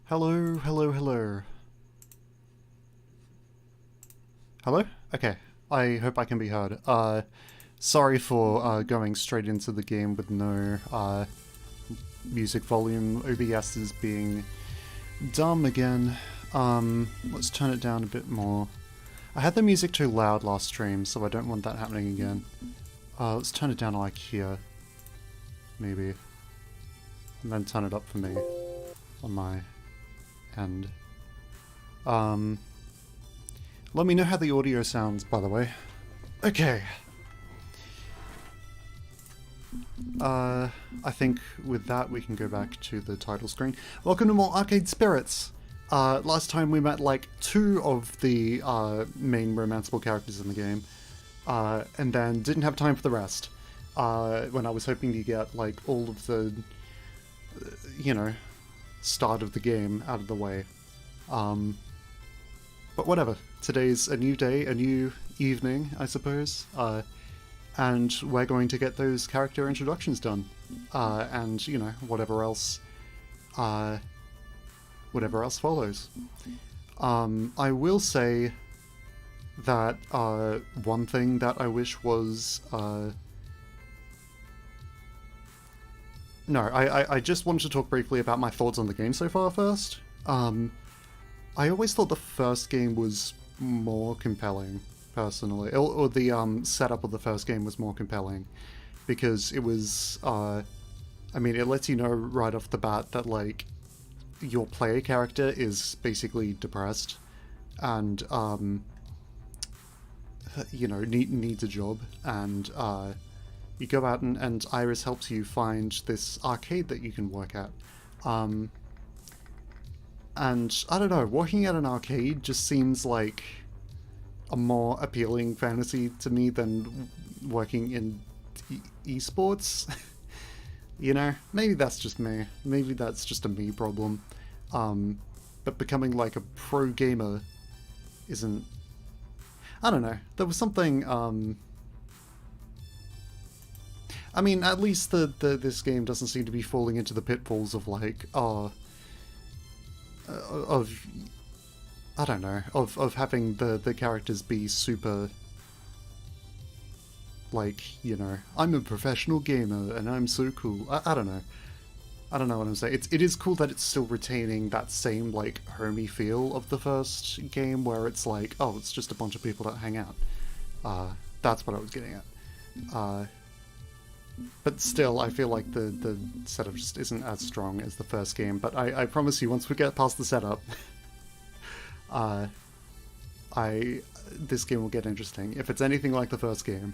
Hello, hello, hello. Hello? Okay. I hope I can be heard. Sorry for going straight into the game with no music volume. OBS is being dumb again. Let's turn it down a bit more. I had the music too loud last stream, so I don't want that happening again. Let's turn it down like here. Maybe. And then turn it up for me on my end. Let me know how the audio sounds, by the way. Okay. I think with that we can go back to the title screen. Welcome to more Arcade Spirits! Last time we met like two of the main romanceable characters in the game, and then didn't have time for the rest. When I was hoping to get like all of the, you know, start of the game out of the way. But whatever. Today's a new day, a new evening, I suppose. And we're going to get those character introductions done. And, you know, whatever else follows. I will say that one thing that I wish was... No, I just wanted to talk briefly about my thoughts on the game so far first. I always thought the first game was more compelling, personally. Or the setup of the first game was more compelling. Because it was, I mean, it lets you know right off the bat that, like, your player character is basically depressed. And, you know, needs a job. And, you go out and Iris helps you find this arcade that you can work at. And, I don't know, working at an arcade just seems like a more appealing fantasy to me than working in esports. You know, maybe that's just me. Maybe that's just a me problem. But becoming like a pro gamer isn't... I don't know, there was something, I mean, at least this game doesn't seem to be falling into the pitfalls of like, I don't know, of having the characters be super, like, you know, I'm a professional gamer and I'm so cool. I don't know. I don't know what I'm saying. It is cool that it's still retaining that same, like, homey feel of the first game where it's like, oh, it's just a bunch of people that hang out. That's what I was getting at. But still, I feel like the setup just isn't as strong as the first game, but I promise you, once we get past the setup, this game will get interesting. If it's anything like the first game,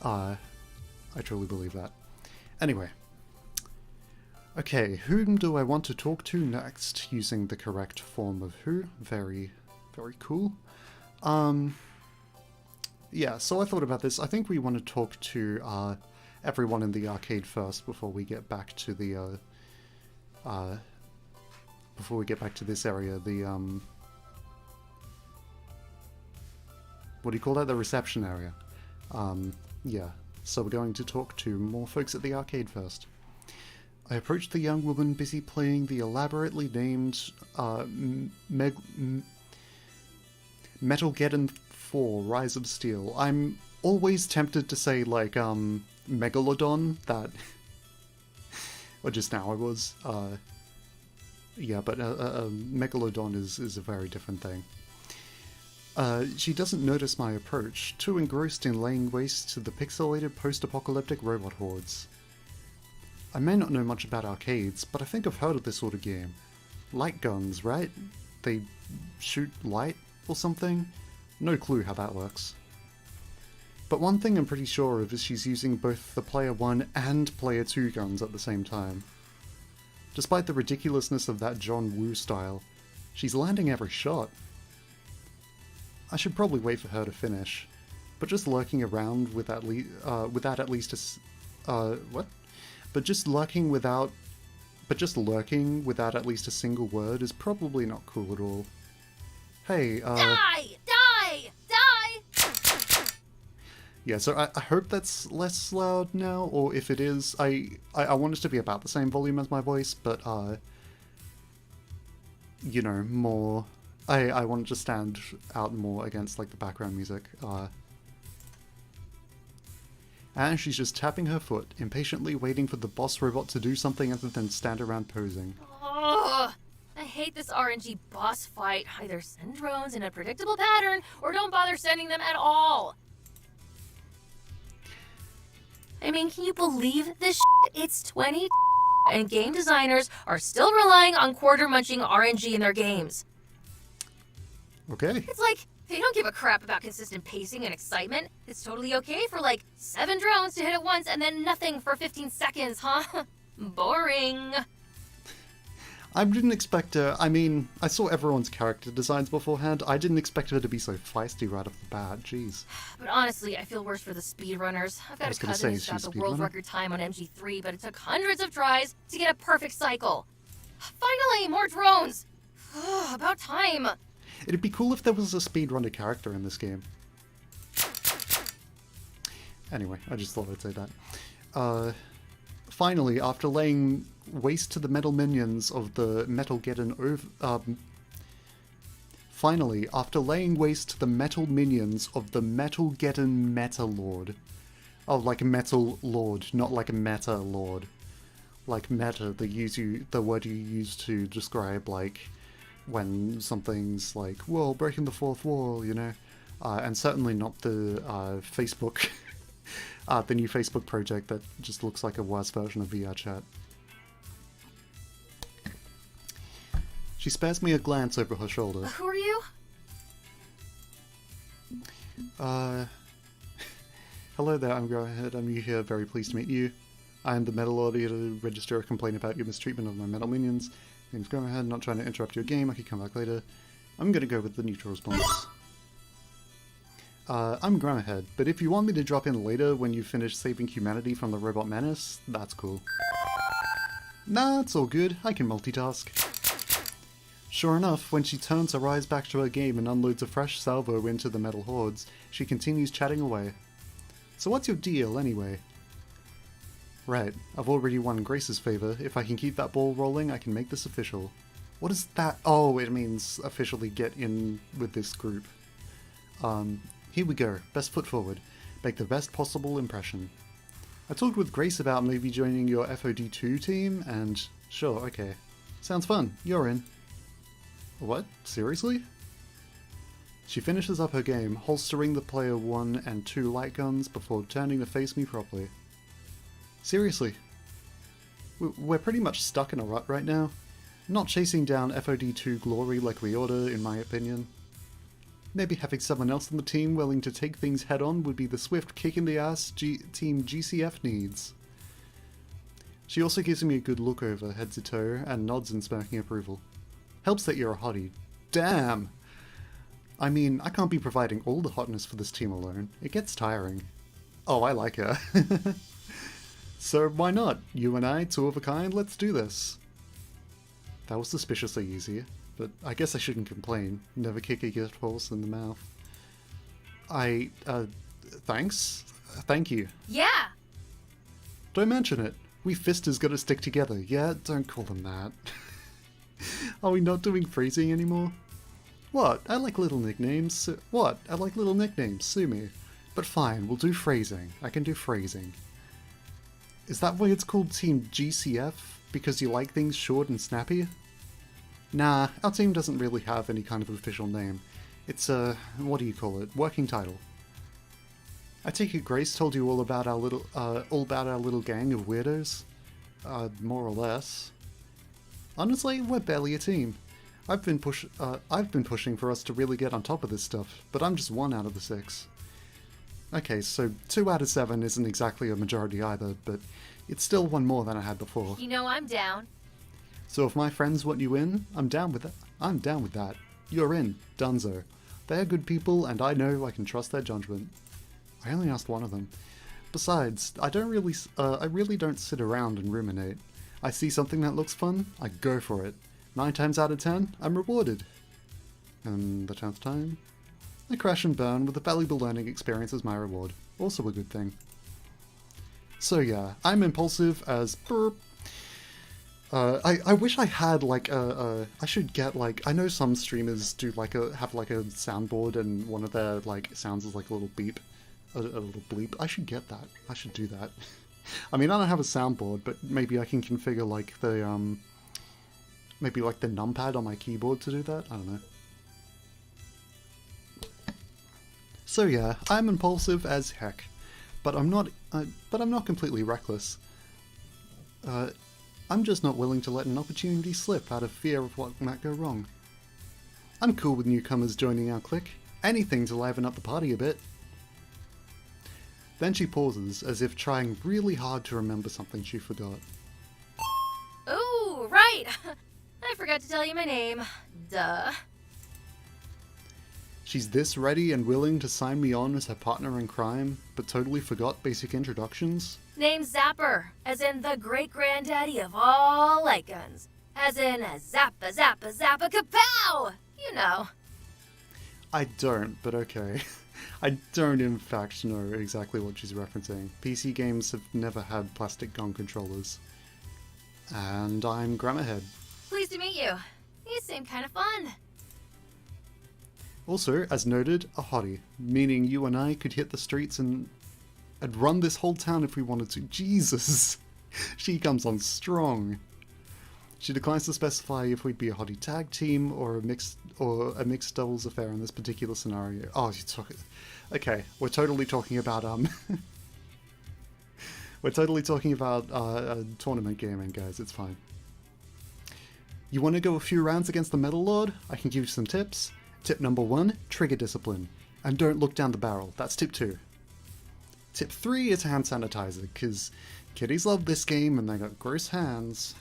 I truly believe that. Anyway. Okay, whom do I want to talk to next, using the correct form of who? Very, very cool. Yeah, so I thought about this. I think we want to talk to, everyone in the arcade first before we get back to the before we get back to this area, the what do you call that, the reception area. Yeah, so we're going to talk to more folks at the arcade first. I approached the young woman busy playing the elaborately named Metalgeddon 4 Rise of Steel. I'm always tempted to say like Megalodon, that or just now I was, yeah, but Megalodon is a very different thing. She doesn't notice my approach, too engrossed in laying waste to the pixelated post-apocalyptic robot hordes. I may not know much about arcades, but I think I've heard of this sort of game. Light guns, right? They shoot light or something? No clue how that works. But one thing I'm pretty sure of is she's using both the Player 1 and Player 2 guns at the same time. Despite the ridiculousness of that John Woo style, she's landing every shot. I should probably wait for her to finish, but just lurking around without at least a what? But just lurking without at least a single word is probably not cool at all. Hey, Die! Die! Die! Yeah, so I hope that's less loud now, or if it is, I want it to be about the same volume as my voice, but you know, more... I want to stand out more against, like, the background music. And she's just tapping her foot, impatiently waiting for the boss robot to do something other than stand around posing. Ugh, I hate this RNG boss fight. Either send drones in a predictable pattern, or don't bother sending them at all. I mean, can you believe this shit? It's 20 and game designers are still relying on quarter-munching RNG in their games. Okay. It's like, they don't give a crap about consistent pacing and excitement. It's totally okay for like 7 drones to hit at once and then nothing for 15 seconds, huh? Boring. I didn't expect her... I mean, I saw everyone's character designs beforehand. I didn't expect her to be so feisty right off the bat. Jeez. But honestly, I feel worse for the speedrunners. I've got a cousin who's got the world record time on MG3, but it took hundreds of tries to get a perfect cycle. Finally, more drones! About time. It'd be cool if there was a speedrunner character in this game. Anyway, I just thought I'd say that. Finally, after laying waste to the metal minions of the Finally, after laying waste to the metal minions of the Metal-Geddon Meta Lord. Oh, like a metal lord, not like a meta lord. Like meta, the word you use to describe, like, when something's like, whoa, breaking the fourth wall, you know? And certainly not the Facebook, the new Facebook project that just looks like a worse version of VR chat. She spares me a glance over her shoulder. Who are you? Hello there, I'm Go Ahead. I'm new here, very pleased to meet you. I am the Metal Lord here to register a complaint about your mistreatment of my metal minions. Name's Go Ahead, not trying to interrupt your game, I could come back later. I'm gonna go with the neutral response. I'm Grammarhead, but if you want me to drop in later when you finish saving humanity from the robot menace, that's cool. Nah, it's all good, I can multitask. Sure enough, when she turns her eyes back to her game and unloads a fresh salvo into the metal hordes, she continues chatting away. So what's your deal, anyway? Right, I've already won Grace's favor. If I can keep that ball rolling, I can make this official. What is that? Oh, it means officially get in with this group. Here we go. Best foot forward. Make the best possible impression. I talked with Grace about maybe joining your FOD2 team, and sure, okay. Sounds fun. You're in. What? Seriously? She finishes up her game, holstering the player 1 and 2 light guns before turning to face me properly. Seriously. We're pretty much stuck in a rut right now. Not chasing down FOD2 glory like we oughta, in my opinion. Maybe having someone else on the team willing to take things head on would be the swift kick in the ass Team GCF needs. She also gives me a good look over, head to toe, and nods in smirking approval. Helps that you're a hottie. Damn! I mean, I can't be providing all the hotness for this team alone. It gets tiring. Oh, I like her. So why not? You and I, two of a kind, let's do this. That was suspiciously easy, but I guess I shouldn't complain. Never kick a gift horse in the mouth. Thanks? Thank you. Yeah! Don't mention it. We fisters gotta stick together. Yeah, don't call them that. Are we not doing phrasing anymore? What? I like little nicknames. What? I like little nicknames. Sue me. But fine, we'll do phrasing. I can do phrasing. Is that why it's called Team GCF? Because you like things short and snappy? Nah, our team doesn't really have any kind of official name. It's what do you call it? Working title. I take it Grace told you all about our little gang of weirdos? More or less. Honestly, we're barely a team. I've been pushing for us to really get on top of this stuff, but I'm just 1 out of the 6. Okay, so 2 out of 7 isn't exactly a majority either, but it's still 1 more than I had before. You know I'm down. So if my friends want you in, I'm down with that. I'm down with that. You're in. Dunzo. They're good people, and I know I can trust their judgment. I only asked one of them. Besides, I really don't sit around and ruminate. I see something that looks fun, I go for it. 9 times out of 10, I'm rewarded. And the 10th time? I crash and burn with a valuable learning experience as my reward. Also a good thing. So yeah, I'm impulsive as burp. I wish I had like I should get like, I know some streamers do like have like a soundboard and one of their like sounds is like a little beep, a little bleep. I should get that. I should do that. I mean, I don't have a soundboard, but maybe I can configure like the maybe like the numpad on my keyboard to do that. I don't know. So yeah, I'm impulsive as heck, but I'm not completely reckless. I'm just not willing to let an opportunity slip out of fear of what might go wrong. I'm cool with newcomers joining our clique. Anything to liven up the party a bit. Then she pauses, as if trying really hard to remember something she forgot. Oh, right! I forgot to tell you my name. Duh. She's this ready and willing to sign me on as her partner in crime, but totally forgot basic introductions? Name's Zapper, as in the great-granddaddy of all light guns. As in zappa, zappa, zappa, kapow! You know. I don't, but okay. I don't in fact know exactly what she's referencing. PC games have never had plastic gun controllers. And I'm Grammarhead. Pleased to meet you. You seem kind of fun. Also, as noted, a hottie, meaning you and I could hit the streets and run this whole town if we wanted to. Jesus! She comes on strong. She declines to specify if we'd be a hottie tag team or a mixed doubles affair in this particular scenario. Oh, you talk. Okay, we're totally talking about we're totally talking about tournament gaming, guys. It's fine. You want to go a few rounds against the Metal Lord? I can give you some tips. Tip number 1, trigger discipline. And don't look down the barrel. That's tip 2. Tip 3 is hand sanitizer, because kiddies love this game and they got gross hands.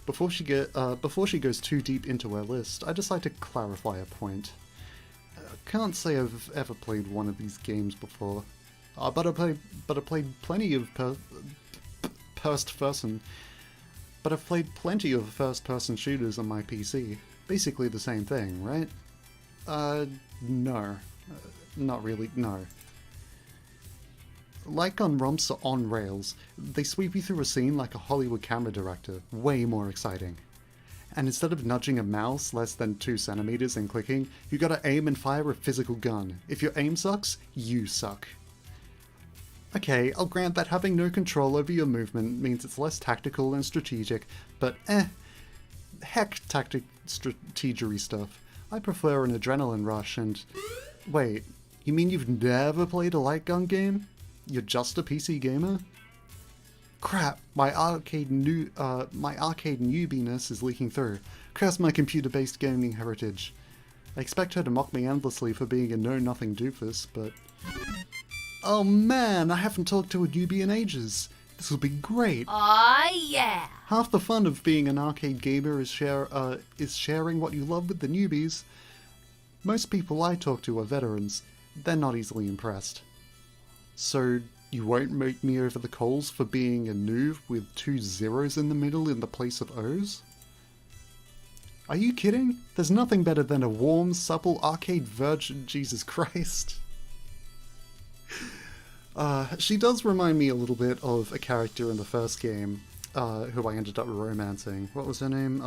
Before she goes too deep into her list, I'd just like to clarify a point. I can't say I've ever played one of these games before, but I played plenty of first-person shooters on my PC. Basically the same thing, right? No. Not really, no. Like on romps or on rails, they sweep you through a scene like a Hollywood camera director, way more exciting. And instead of nudging a mouse less than 2 centimeters and clicking, you gotta aim and fire a physical gun. If your aim sucks, you suck. Okay, I'll grant that having no control over your movement means it's less tactical and strategic, but heck strategery stuff. I prefer an adrenaline rush and... Wait, you mean you've never played a light gun game? You're just a PC gamer? Crap, my arcade newbiness is leaking through. Curse my computer-based gaming heritage. I expect her to mock me endlessly for being a know-nothing doofus, but... Oh man, I haven't talked to a newbie in ages. This will be great. Aw, yeah. Half the fun of being an arcade gamer is sharing what you love with the newbies. Most people I talk to are veterans. They're not easily impressed. So, you won't make me over the coals for being a noob with 2 zeros in the middle in the place of O's? Are you kidding? There's nothing better than a warm, supple arcade virgin, Jesus Christ. She does remind me a little bit of a character in the first game, who I ended up romancing. What was her name?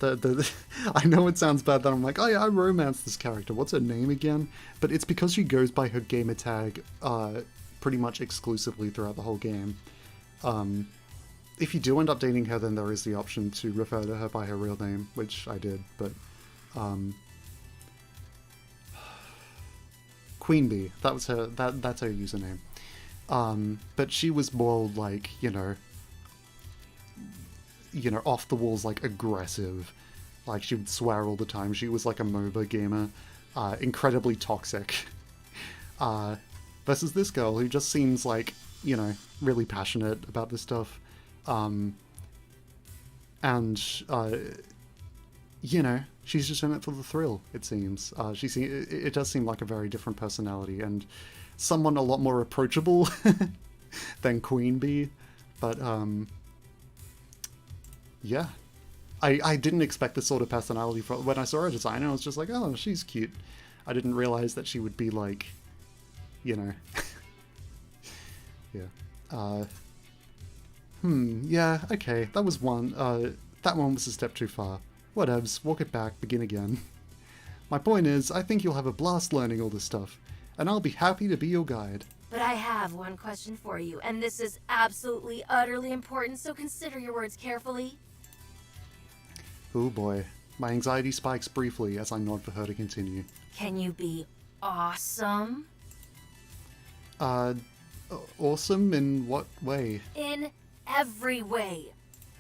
I know it sounds bad that I'm like, oh yeah, I romanced this character. What's her name again? But it's because she goes by her gamer tag pretty much exclusively throughout the whole game. If you do end up dating her, then there is the option to refer to her by her real name, which I did, but... Queen Bee, that was her, that's her username. But she was more like, you know, off the walls, like, aggressive. Like, she would swear all the time. She was like a MOBA gamer. Incredibly toxic. Versus this girl, who just seems like, you know, really passionate about this stuff. You know, she's just in it for the thrill, it seems. It does seem like a very different personality, and someone a lot more approachable than Queen Bee. But, yeah. I didn't expect this sort of personality when I saw her design. I was just like, oh, she's cute. I didn't realize that she would be like, you know... yeah. Yeah, okay, that was one. That one was a step too far. Whatevs, walk it back, begin again. My point is, I think you'll have a blast learning all this stuff, and I'll be happy to be your guide. But I have one question for you, and this is absolutely, utterly important, so consider your words carefully. Oh boy. My anxiety spikes briefly as I nod for her to continue. Can you be awesome? Awesome in what way? In every way.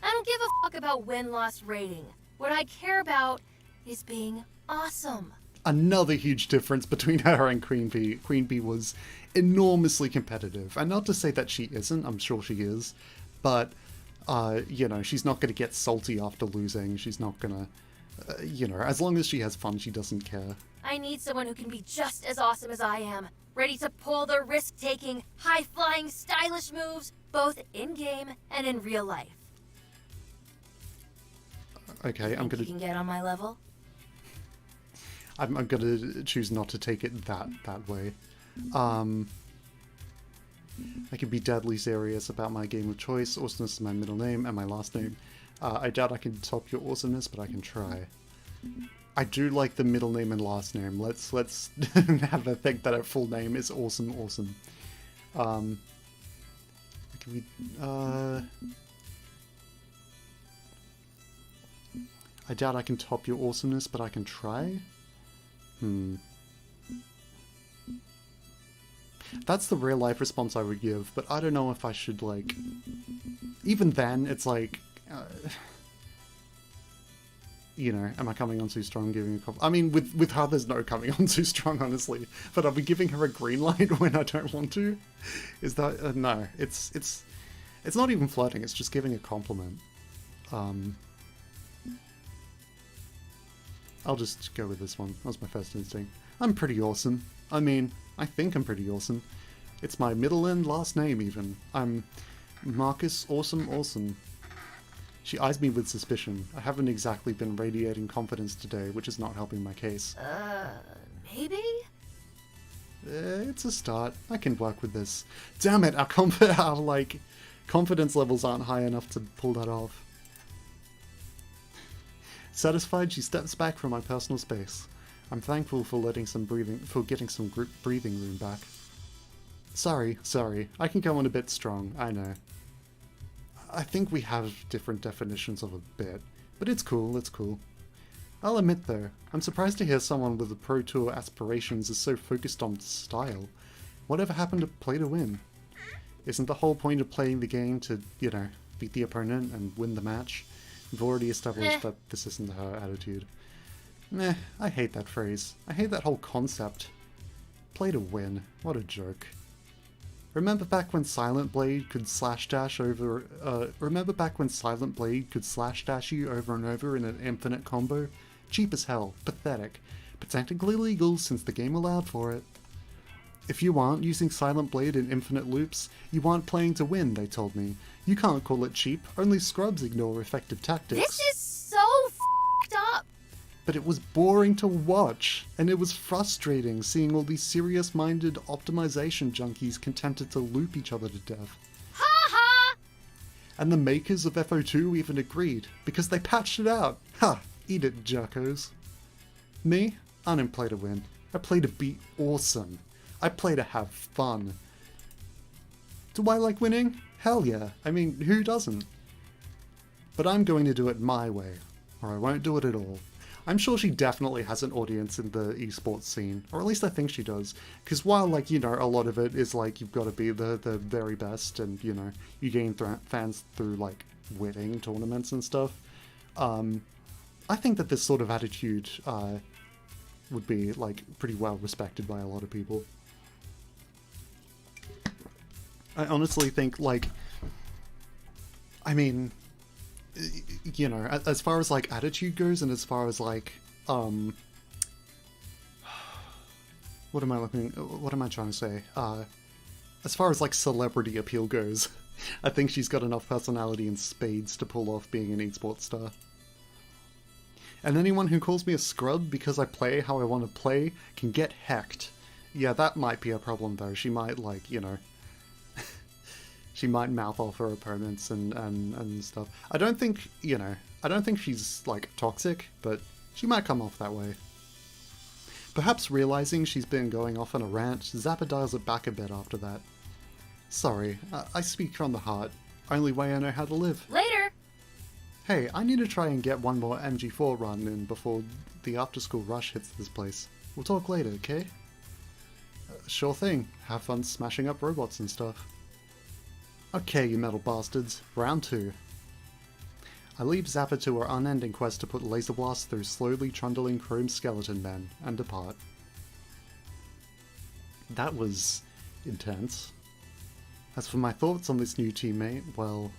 I don't give a fuck about win-loss rating. What I care about is being awesome. Another huge difference between her and Queen Bee. Queen Bee was enormously competitive. And not to say that she isn't, I'm sure she is. But, you know, she's not going to get salty after losing. She's not going to, you know, as long as she has fun, she doesn't care. I need someone who can be just as awesome as I am. Ready to pull the risk-taking, high-flying, stylish moves, both in-game and in real life. Okay, I'm gonna... You can get on my level? I'm gonna choose not to take it that way. I can be deadly serious about my game of choice. Awesomeness is my middle name and my last name. I doubt I can top your awesomeness, but I can try. I do like the middle name and last name. Let's have a think that her full name is awesome. Can we, I doubt I can top your awesomeness, but I can try? That's the real life response I would give, but I don't know if I should, like... Even then, it's like... you know, am I coming on too strong giving a compliment? I mean, with her, there's no coming on too strong, honestly. But I'll be giving her a green light when I don't want to. Is that... no, it's not even flirting, it's just giving a compliment. I'll just go with this one. That was my first instinct. I'm pretty awesome. I mean, I think I'm pretty awesome. It's my middle and last name, even. I'm Marcus Awesome. She eyes me with suspicion. I haven't exactly been radiating confidence today, which is not helping my case. Maybe? It's a start. I can work with this. Damn it, our confidence levels aren't high enough to pull that off. Satisfied, she steps back from my personal space. I'm thankful for getting some breathing room back. Sorry. I can go on a bit strong, I know. I think we have different definitions of a bit, but it's cool. I'll admit though, I'm surprised to hear someone with the Pro Tour aspirations is so focused on style. Whatever happened to play to win? Isn't the whole point of playing the game to, you know, beat the opponent and win the match? We've already established that this isn't her attitude. Meh, I hate that phrase. I hate that whole concept. Play to win. What a joke. Remember back when Silent Blade could slash dash you over and over in an infinite combo? Cheap as hell. Pathetic. But technically legal since the game allowed for it. If you aren't using Silent Blade in infinite loops, you aren't playing to win, they told me. You can't call it cheap, only scrubs ignore effective tactics. This is so f***ed up! But it was boring to watch, and it was frustrating seeing all these serious-minded optimization junkies contented to loop each other to death. Ha ha! And the makers of FO2 even agreed, because they patched it out. Ha! Eat it, jerkos. Me? I don't play to win. I play to be awesome. I play to have fun. Do I like winning? Hell yeah. I mean, who doesn't? But I'm going to do it my way, or I won't do it at all. I'm sure she definitely has an audience in the esports scene, or at least I think she does. Because while, like, you know, a lot of it is like you've got to be the very best, and, you know, you gain fans through, like, winning tournaments and stuff, I think that this sort of attitude would be, like, pretty well respected by a lot of people. I honestly think, like, I mean, you know, as far as, like, attitude goes, and as far as, like, what am I trying to say? As far as, like, celebrity appeal goes, I think she's got enough personality in spades to pull off being an esports star. And anyone who calls me a scrub because I play how I want to play can get hecked. Yeah, that might be a problem, though. She might, like, you know... she might mouth off her opponents and stuff. I don't think, you know, I don't think she's, like, toxic, but she might come off that way. Perhaps realizing she's been going off on a rant, Zappa dials it back a bit after that. Sorry, I speak from the heart. Only way I know how to live. Later! Hey, I need to try and get one more MG4 run in before the after-school rush hits this place. We'll talk later, okay? Sure thing. Have fun smashing up robots and stuff. Okay, you metal bastards. Round 2. I leave Zappa to her unending quest to put laser blasts through slowly trundling chrome skeleton men, and depart. That was intense. As for my thoughts on this new teammate, well...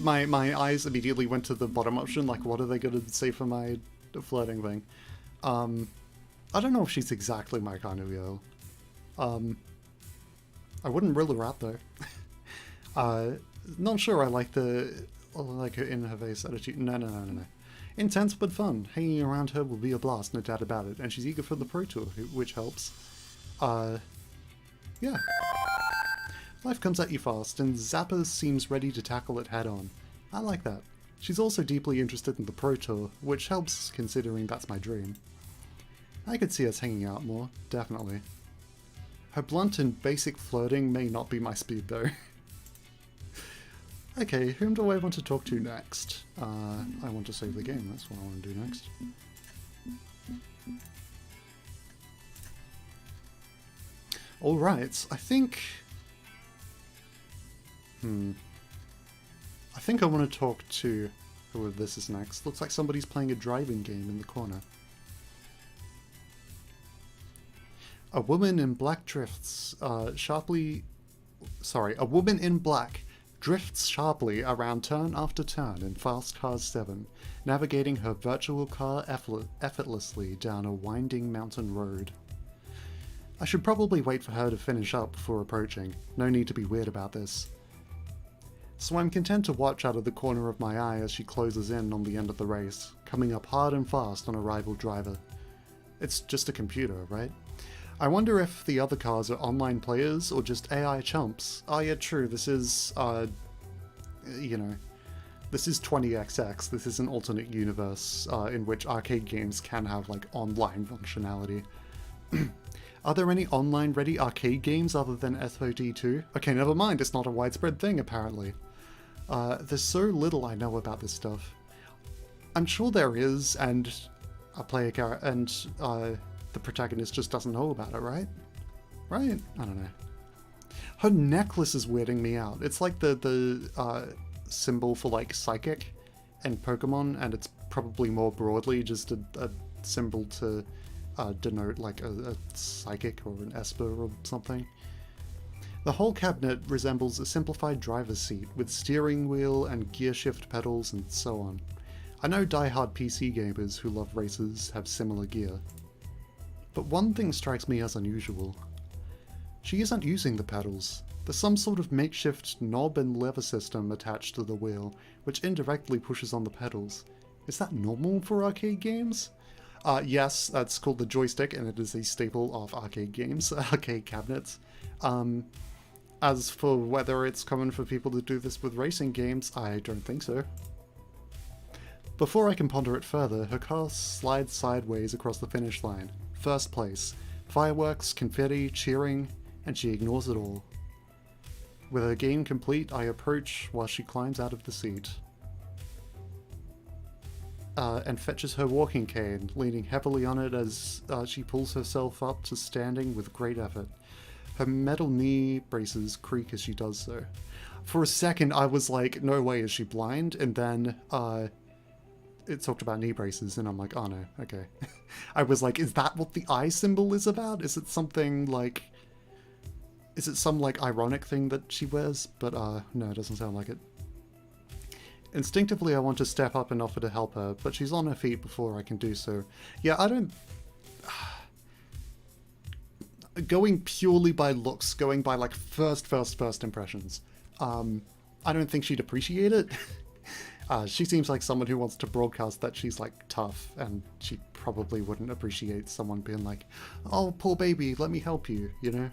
my eyes immediately went to the bottom option, like what are they going to say for my flirting thing? I don't know if she's exactly my kind of girl. I wouldn't rule her out though. Not sure I like her in her face attitude. No. Intense but fun. Hanging around her will be a blast, no doubt about it. And she's eager for the Pro Tour, which helps. Yeah. Life comes at you fast, and Zappa seems ready to tackle it head on. I like that. She's also deeply interested in the Pro Tour, which helps considering that's my dream. I could see us hanging out more, definitely. Her blunt and basic flirting may not be my speed though. Okay, whom do I want to talk to next? I want to save the game, that's what I want to do next. Alright, I think I want to talk to whoever this is next. Looks like somebody's playing a driving game in the corner. A woman in black drifts sharply around turn after turn in Fast Cars 7, navigating her virtual car effortlessly down a winding mountain road. I should probably wait for her to finish up before approaching. No need to be weird about this. So I'm content to watch out of the corner of my eye as she closes in on the end of the race, coming up hard and fast on a rival driver. It's just a computer, right? I wonder if the other cars are online players or just AI chumps. Oh yeah, true, this is, you know, this is 20XX, this is an alternate universe in which arcade games can have, like, online functionality. Are there any online-ready arcade games other than FOD2? Okay, never mind, it's not a widespread thing, apparently. There's so little I know about this stuff. I'm sure there is, and a player character, and, the protagonist just doesn't know about it, right? Right? I don't know. Her necklace is weirding me out. It's like the symbol for, like, psychic in Pokemon, and it's probably more broadly just a symbol to denote, like, a psychic or an esper or something. The whole cabinet resembles a simplified driver's seat, with steering wheel and gear shift pedals and so on. I know die-hard PC gamers who love races have similar gear. But one thing strikes me as unusual. She isn't using the pedals. There's some sort of makeshift knob and lever system attached to the wheel, which indirectly pushes on the pedals. Is that normal for arcade games? Yes, that's called the joystick, and it is a staple of arcade games, arcade cabinets. As for whether it's common for people to do this with racing games, I don't think so. Before I can ponder it further, her car slides sideways across the finish line. First place. Fireworks, confetti, cheering, and she ignores it all. With her game complete, I approach while she climbs out of the seat. And fetches her walking cane, leaning heavily on it as she pulls herself up to standing with great effort. Her metal knee braces creak as she does so. For a second I was like, no way, is she blind? And then it talked about knee braces, and I'm like, oh no, okay. I was like, is that what the eye symbol is about? Is it something like... Is it some, like, ironic thing that she wears? But, no, it doesn't sound like it. Instinctively, I want to step up and offer to help her, but she's on her feet before I can do so. Yeah, I don't... Going purely by looks, going by, like, first impressions, I don't think she'd appreciate it. She seems like someone who wants to broadcast that she's, like, tough, and she probably wouldn't appreciate someone being like, "Oh, poor baby, let me help you," you know?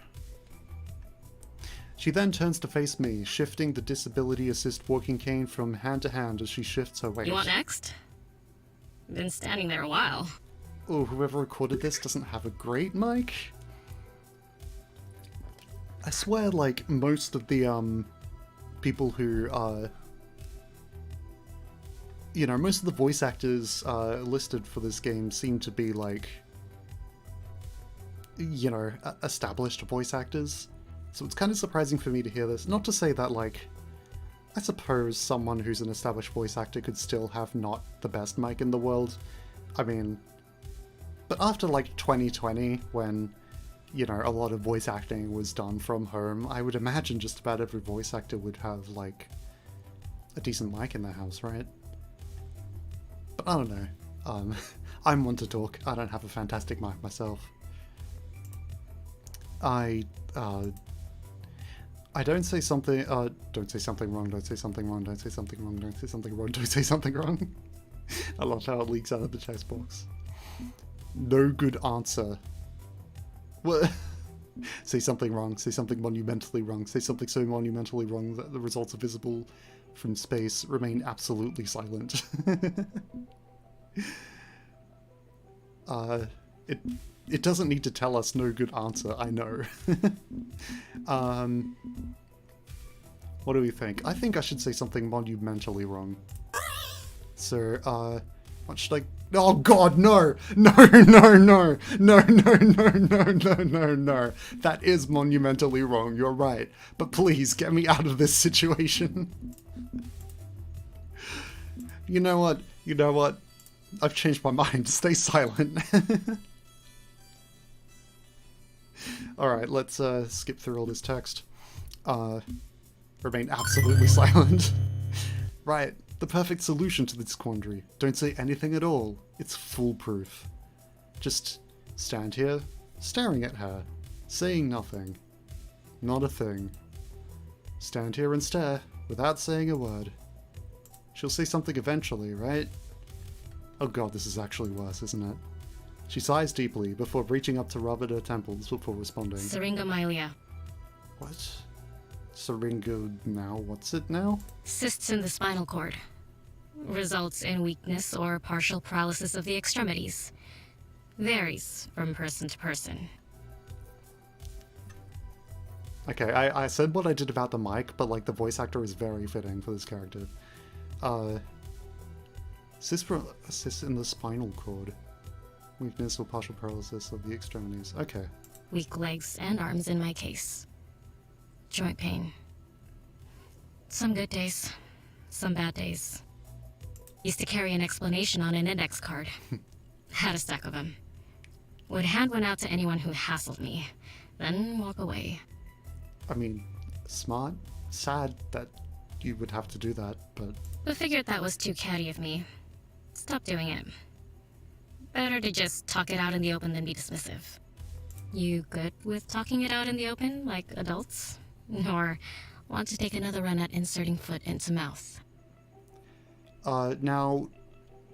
She then turns to face me, shifting the disability assist walking cane from hand to hand as she shifts her weight. You want next? Been standing there a while. Oh, whoever recorded this doesn't have a great mic. I swear, like, most of the, people who, you know, most of the voice actors, listed for this game seem to be, like, you know, established voice actors. So it's kind of surprising for me to hear this. Not to say that, like, I suppose someone who's an established voice actor could still have not the best mic in the world. I mean, but after, like, 2020, when, you know, a lot of voice acting was done from home, I would imagine just about every voice actor would have, like, a decent mic in their house, right? But I don't know. I'm one to talk. I don't have a fantastic mic myself. I don't say something, don't say something wrong, don't say something wrong, don't say something wrong, don't say something wrong, don't say something wrong. I love how it leaks out of the text box. No good answer. What? Say something wrong, say something monumentally wrong, say something so monumentally wrong that the results are visible from space, remain absolutely silent. It doesn't need to tell us no good answer, I know. What do we think? I think I should say something monumentally wrong. So, what should I... Oh god, no! No, no, no! No, no, no, no, no, no, no! That is monumentally wrong, you're right. But please, get me out of this situation. You know what? You know what? I've changed my mind. Stay silent. Alright, let's skip through all this text. Remain absolutely silent. Right, the perfect solution to this quandary. Don't say anything at all. It's foolproof. Just stand here, staring at her, saying nothing. Not a thing. Stand here and stare, without saying a word. She'll say something eventually, right? Oh god, this is actually worse, isn't it? She sighs deeply before reaching up to rub at her temples before responding. Syringomyelia. What? Syringo now? What's it now? Cysts in the spinal cord. Results in weakness or partial paralysis of the extremities. Varies from person to person. Okay, I said what I did about the mic, but like the voice actor is very fitting for this character. Cysts in the spinal cord. Weakness or partial paralysis of the extremities. Okay. Weak legs and arms in my case. Joint pain. Some good days. Some bad days. Used to carry an explanation on an index card. Had a stack of them. Would hand one out to anyone who hassled me. Then walk away. I mean, smart. Sad that you would have to do that, but... But figured that was too catty of me. Stopped doing it. Better to just talk it out in the open than be dismissive. You good with talking it out in the open, like adults? Or want to take another run at inserting foot into mouth? Now,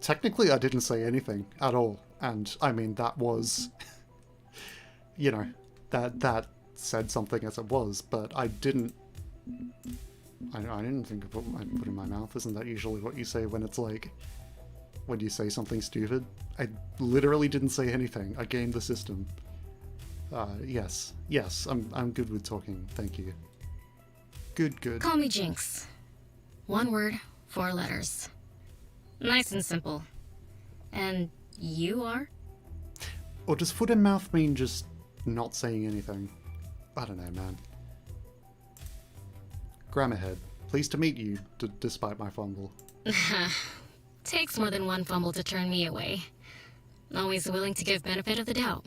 technically I didn't say anything at all. And, I mean, that was... you know, that said something as it was, but I didn't... I didn't think of what I put in my mouth. Isn't that usually what you say when it's like... when you say something stupid? I literally didn't say anything. I gamed the system. Yes, I'm good with talking, thank you. Good. Call me Jinx. One word, 4 letters. Nice and simple. And you are? Or does foot in mouth mean just not saying anything? I don't know, man. Grammarhead, pleased to meet you, despite my fumble. Takes more than one fumble to turn me away. Always willing to give benefit of the doubt.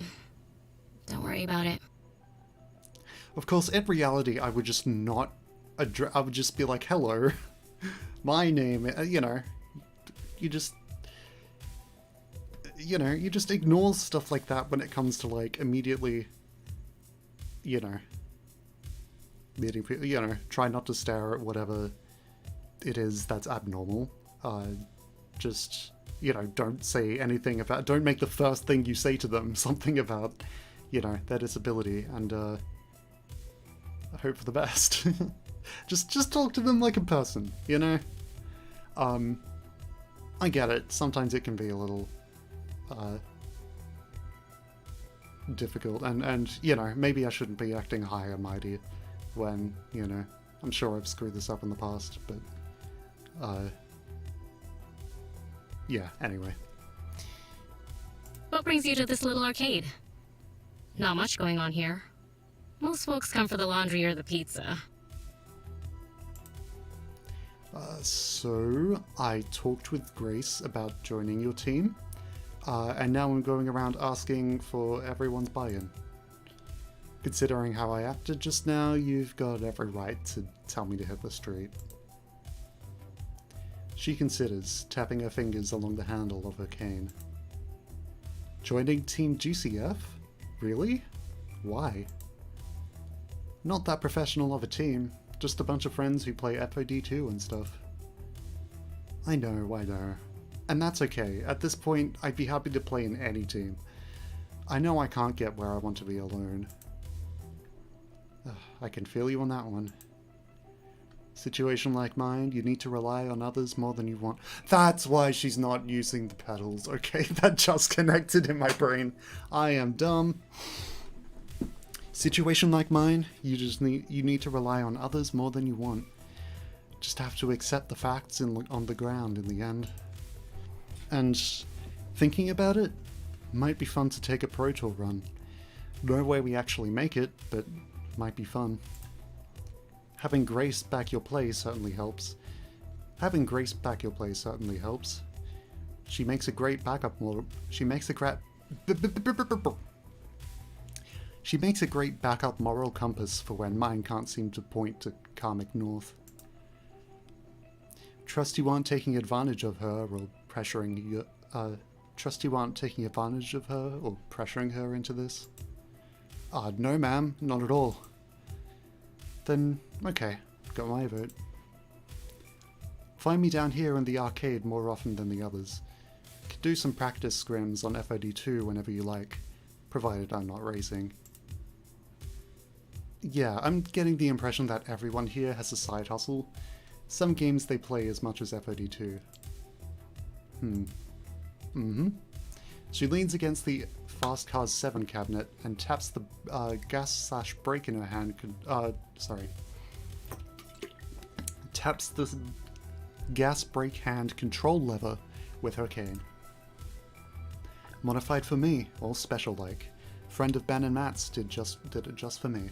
Don't worry about it. Of course, in reality, I would just not I would just be like, hello, my name, you know, you just ignore stuff like that when it comes to, like, immediately, you know, meeting people, you know, try not to stare at whatever it is that's abnormal. Just you know, don't say anything about, don't make the first thing you say to them something about, you know, their disability, and I hope for the best. just talk to them like a person, you know? I get it, sometimes it can be a little difficult, and you know, maybe I shouldn't be acting high and mighty when, you know, I'm sure I've screwed this up in the past, but yeah, anyway. What brings you to this little arcade? Not much going on here. Most folks come for the laundry or the pizza. So, I talked with Grace about joining your team, and now I'm going around asking for everyone's buy-in. Considering how I acted just now, you've got every right to tell me to hit the street. She considers, tapping her fingers along the handle of her cane. Joining Team GCF? Really? Why? Not that professional of a team, just a bunch of friends who play FOD2 and stuff. I know. And that's okay. At this point, I'd be happy to play in any team. I know I can't get where I want to be alone. I can feel you on that one. Situation like mine, you need to rely on others more than you want. That's why she's not using the pedals, okay? That just connected in my brain. I am dumb. Situation like mine, you need to rely on others more than you want. Just have to accept the facts on the ground in the end. And thinking about it, might be fun to take a Pro Tour run. No way we actually make it, but might be fun. Having Grace back your play certainly helps. She makes a great backup model. She makes a great backup moral compass for when mine can't seem to point to karmic north. Trust you aren't taking advantage of her or pressuring you. Trust you aren't taking advantage of her or pressuring her into this. No, ma'am, not at all. Then, okay, got my vote. Find me down here in the arcade more often than the others. Could do some practice scrims on FOD2 whenever you like, provided I'm not racing. Yeah, I'm getting the impression that everyone here has a side hustle. Some games they play as much as FOD2. She leans against the Fast Cars 7 cabinet and taps the gas/brake in her hand. Taps the gas brake hand control lever with her cane. Modified for me, all special like. Friend of Ben and Matt's did it just for me.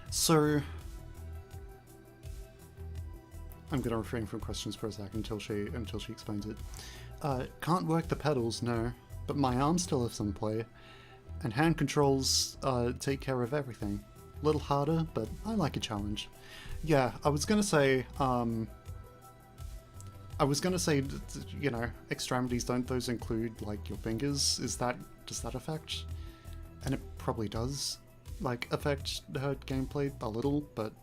So I'm gonna refrain from questions for a sec until she explains it. Can't work the pedals, no, but my arms still have some play, and hand controls take care of everything. Little harder, but I like a challenge. Yeah, I was gonna say, you know, extremities, don't those include like your fingers? Does that affect? And it probably does, like, affect her gameplay a little, but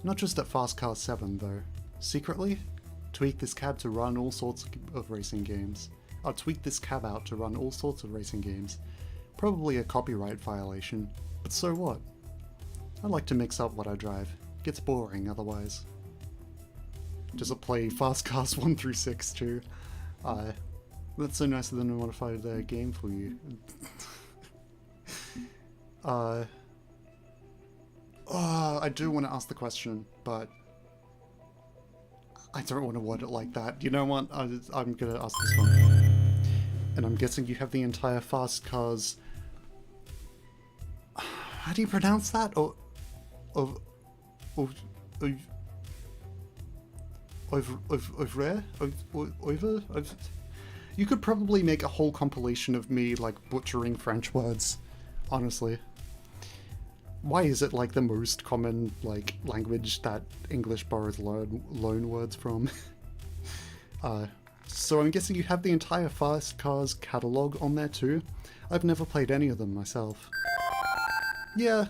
not just at Fast Car 7 though. Secretly, tweak this cab to run all sorts of racing games. I'll tweak this cab out to run all sorts of racing games. Probably a copyright violation, but so what? I like to mix up what I drive. Gets boring otherwise. Does it play Fast Cars 1 through 6 too? That's so nice of them to modify their game for you. I do want to ask the question, but I don't want to word it like that. You know what? I'm gonna ask this one. And I'm guessing you have the entire Fast Cars... How do you pronounce that? You could probably make a whole compilation of me, like, butchering French words, honestly. Why is it, like, the most common, like, language that English borrows loan words from? So I'm guessing you have the entire Fast Cars catalogue on there too? I've never played any of them myself. Yeah,